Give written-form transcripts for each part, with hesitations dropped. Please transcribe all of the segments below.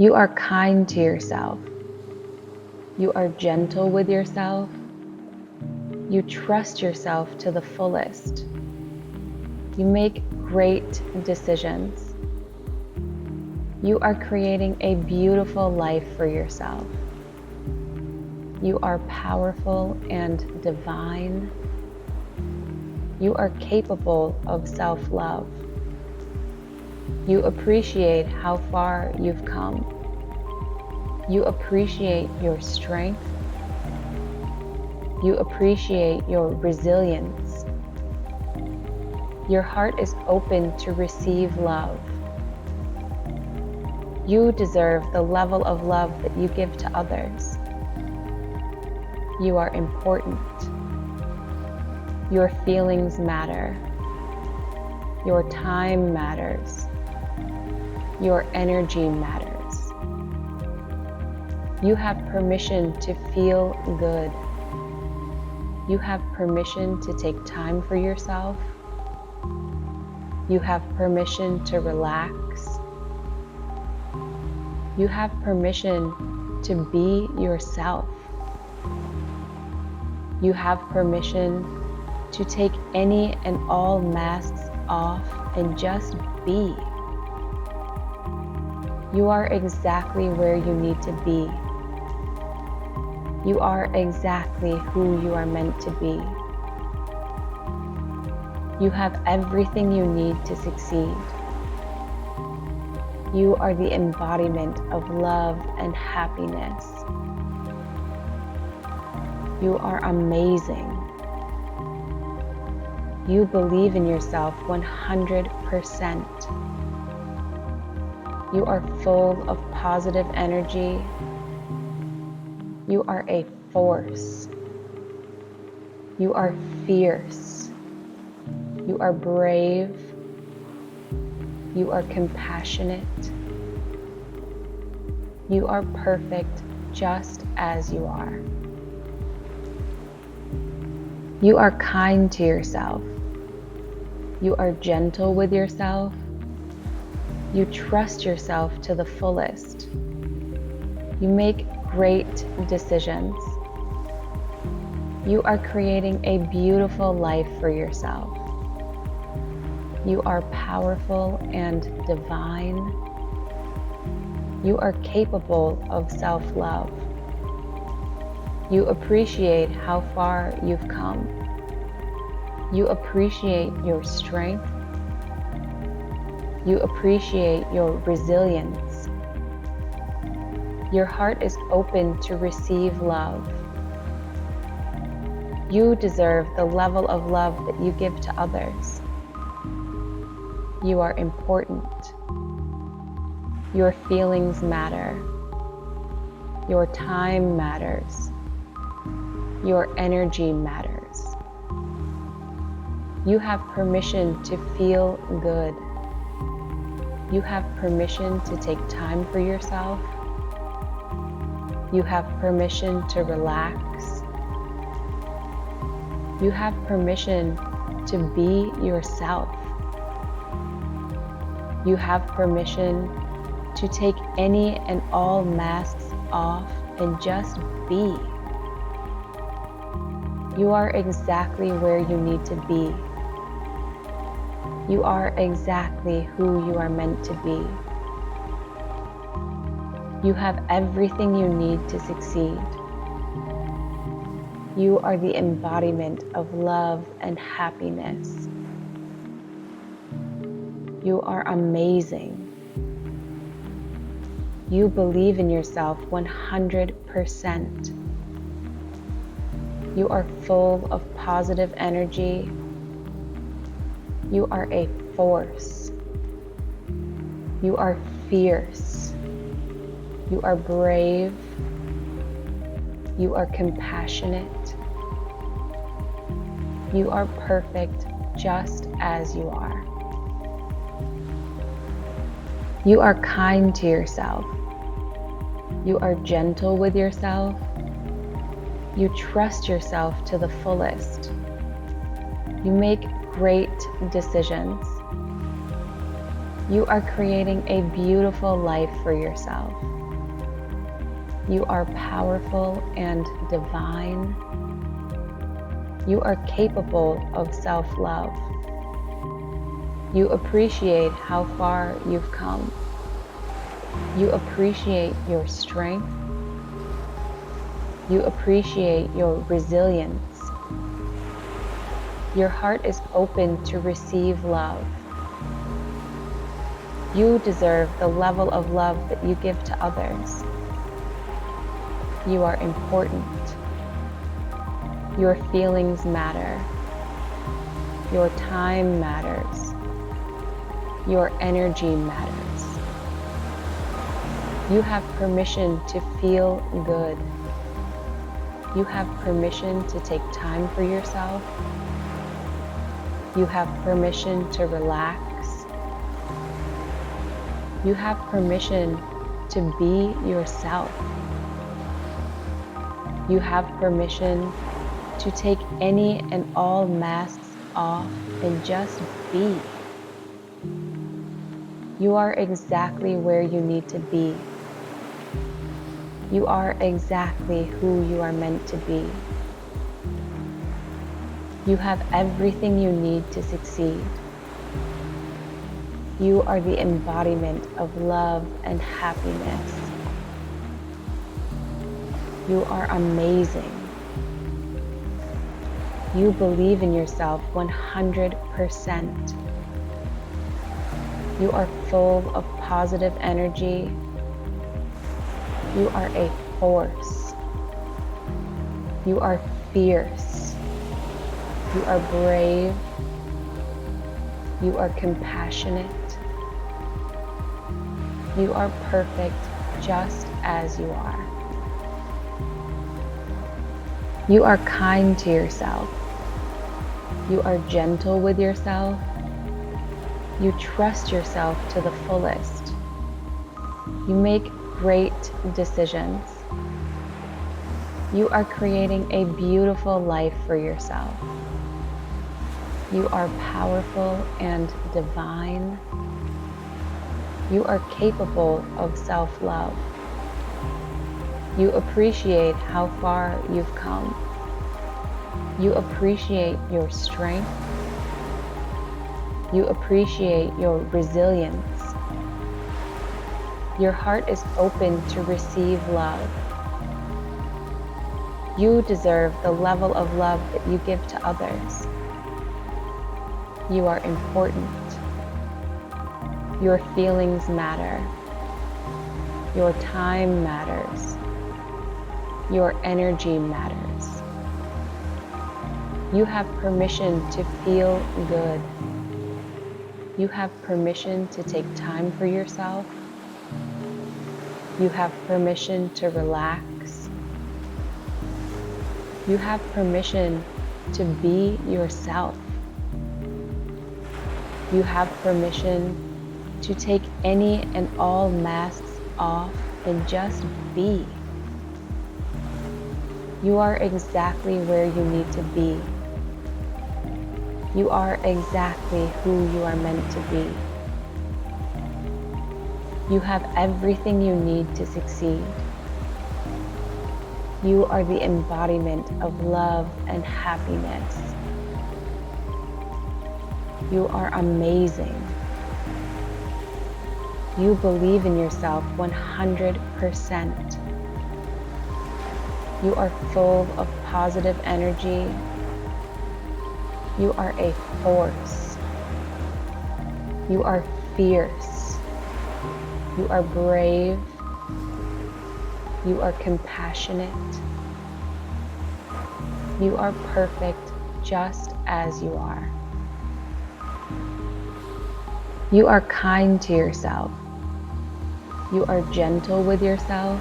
You are kind to yourself. You are gentle with yourself. You trust yourself to the fullest. You make great decisions. You are creating a beautiful life for yourself. You are powerful and divine. You are capable of self-love. You appreciate how far you've come. You appreciate your strength. You appreciate your resilience. Your heart is open to receive love. You deserve the level of love that you give to others. You are important. Your feelings matter. Your time matters. Your energy matters. You have permission to feel good. You have permission to take time for yourself. You have permission to relax. You have permission to be yourself. You have permission to take any and all masks off and just be. You are exactly where you need to be. You are exactly who you are meant to be. You have everything you need to succeed. You are the embodiment of love and happiness. You are amazing. You believe in yourself 100%. You are full of positive energy. You are a force. You are fierce. You are brave. You are compassionate. You are perfect just as you are. You are kind to yourself. You are gentle with yourself. You trust yourself to the fullest. You make great decisions. You are creating a beautiful life for yourself. You are powerful and divine. You are capable of self-love. You appreciate how far you've come. You appreciate your strength. You appreciate your resilience. Your heart is open to receive love. You deserve the level of love that you give to others. You are important. Your feelings matter. Your time matters. Your energy matters. You have permission to feel good. You have permission to take time for yourself. You have permission to relax. You have permission to be yourself. You have permission to take any and all masks off and just be. You are exactly where you need to be. You are exactly who you are meant to be. You have everything you need to succeed. You are the embodiment of love and happiness. You are amazing. You believe in yourself 100%. You are full of positive energy. You are a force. You are fierce. You are brave. You are compassionate. You are perfect just as you are. You are kind to yourself. You are gentle with yourself. You trust yourself to the fullest. You make great decisions. You are creating a beautiful life for yourself. You are powerful and divine. You are capable of self-love. You appreciate how far you've come. You appreciate your strength. You appreciate your resilience. Your heart is open to receive love. You deserve the level of love that you give to others. You are important. Your feelings matter. Your time matters. Your energy matters. You have permission to feel good. You have permission to take time for yourself. You have permission to relax. You have permission to be yourself. You have permission to take any and all masks off and just be. You are exactly where you need to be. You are exactly who you are meant to be. You have everything you need to succeed. You are the embodiment of love and happiness. You are amazing. You believe in yourself 100%. You are full of positive energy. You are a force. You are fierce. You are brave. You are compassionate. You are perfect just as you are. You are kind to yourself. You are gentle with yourself. You trust yourself to the fullest. You make great decisions. You are creating a beautiful life for yourself. You are powerful and divine. You are capable of self-love. You appreciate how far you've come. You appreciate your strength. You appreciate your resilience. Your heart is open to receive love. You deserve the level of love that you give to others. You are important. Your feelings matter. Your time matters. Your energy matters. You have permission to feel good. You have permission to take time for yourself. You have permission to relax. You have permission to be yourself. You have permission to take any and all masks off and just be. You are exactly where you need to be. You are exactly who you are meant to be. You have everything you need to succeed. You are the embodiment of love and happiness. You are amazing. You believe in yourself 100%. You are full of positive energy. You are a force. You are fierce. You are brave. You are compassionate. You are perfect just as you are. You are kind to yourself. You are gentle with yourself.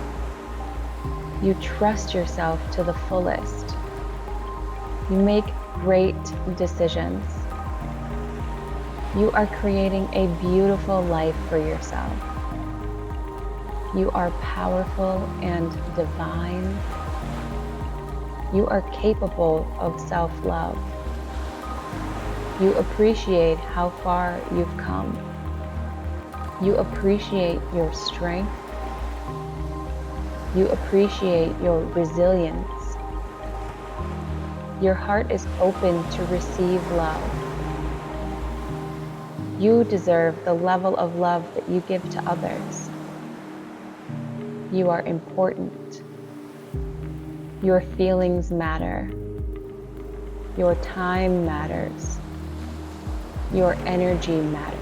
You trust yourself to the fullest. You make great decisions. You are creating a beautiful life for yourself. You are powerful and divine. You are capable of self-love. You appreciate how far you've come. You appreciate your strength. You appreciate your resilience. Your heart is open to receive love. You deserve the level of love that you give to others. You are important. Your feelings matter. Your time matters. Your energy matters.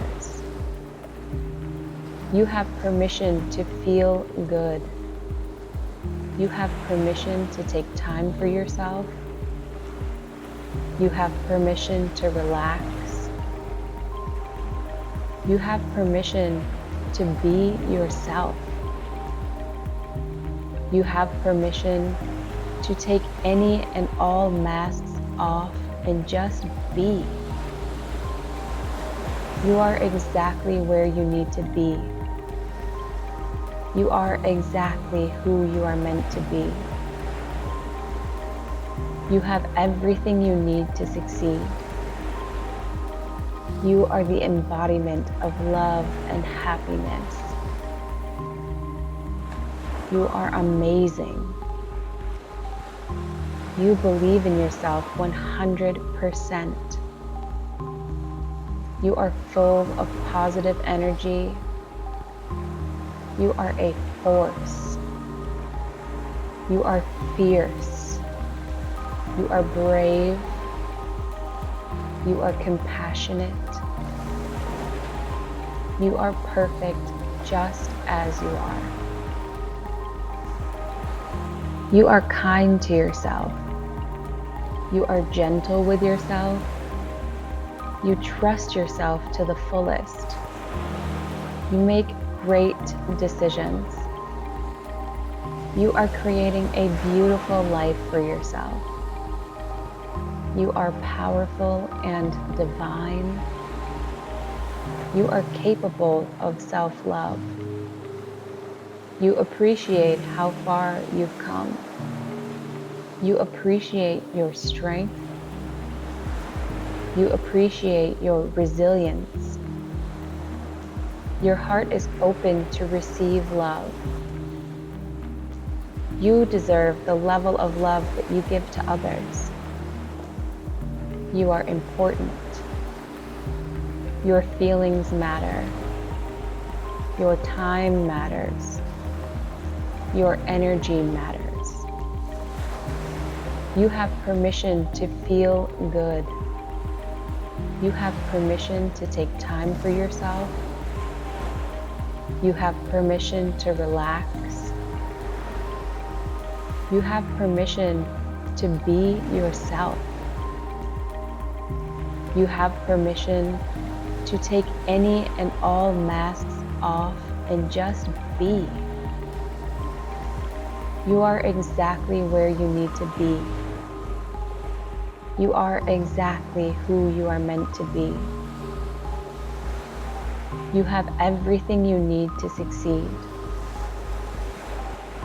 You have permission to feel good. You have permission to take time for yourself. You have permission to relax. You have permission to be yourself. You have permission to take any and all masks off and just be. You are exactly where you need to be. You are exactly who you are meant to be. You have everything you need to succeed. You are the embodiment of love and happiness. You are amazing. You believe in yourself 100%. You are full of positive energy. You are a force. You are fierce. You are brave. You are compassionate. You are perfect just as you are. You are kind to yourself. You are gentle with yourself. You trust yourself to the fullest. You make great decisions. You are creating a beautiful life for yourself. You are powerful and divine. You are capable of self-love. You appreciate how far you've come. You appreciate your strength. You appreciate your resilience. Your heart is open to receive love. You deserve the level of love that you give to others. You are important. Your feelings matter. Your time matters. Your energy matters. You have permission to feel good. You have permission to take time for yourself. You have permission to relax. You have permission to be yourself. You have permission to take any and all masks off and just be. You are exactly where you need to be. You are exactly who you are meant to be. You have everything you need to succeed.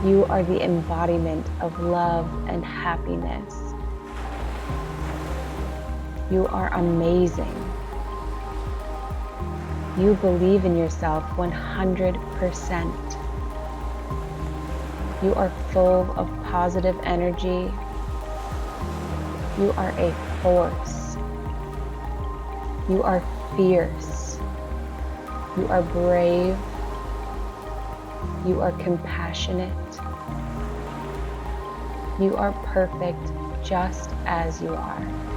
You are the embodiment of love and happiness. You are amazing. You believe in yourself 100%. You are full of positive energy. You are a force. You are fierce. You are brave. You are compassionate. You are perfect just as you are.